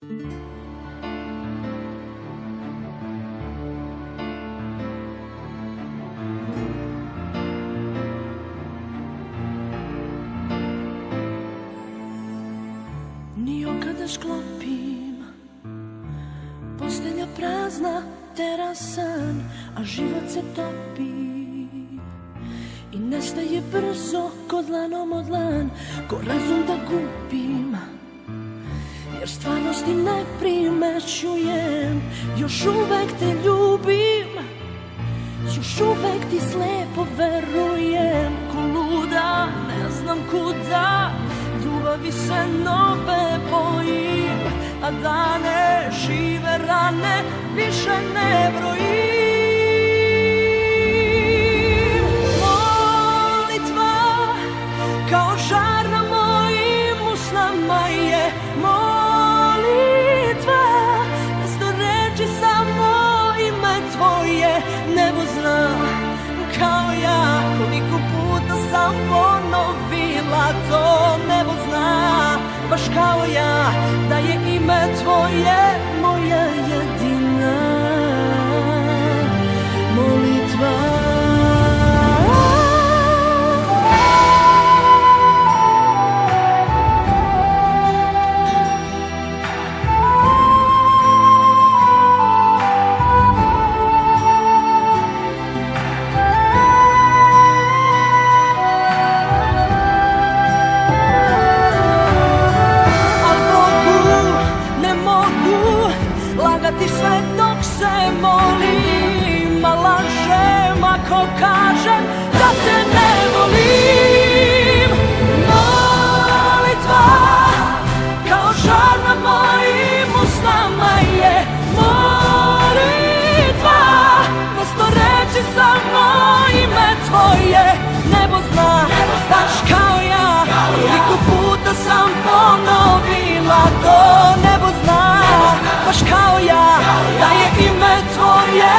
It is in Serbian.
Ni kada sklopim, postelja prazna, terasan, a život se topi i nestaje brzo ko dlanom od dlan, ko razum da gubim, jer stvarnosti ne primećujem. Još uvek te ljubim, još uvek ti slepo verujem, ko luda ne znam kuda, ljubavi se nove bojim, a dane žive rane više ne brojim. Molitva kao žar na mojim usnama je molitva, mesto reči samo ime tvoje. Nebo zna kao ja koliko puta sam ponovila to. Nebo zna baš kao ja da je ime tvoje moja jedina molitva. Lagati sve dok se molim, a lažem ako kažem da te ne volim. Molitva kao žar na mojim usnama je molitva, mesto reči samo ime tvoje. Nebo zna, znaš kao ja koliko puta sam ponovila to. Nebo zna baš kao ja da je ime tvoje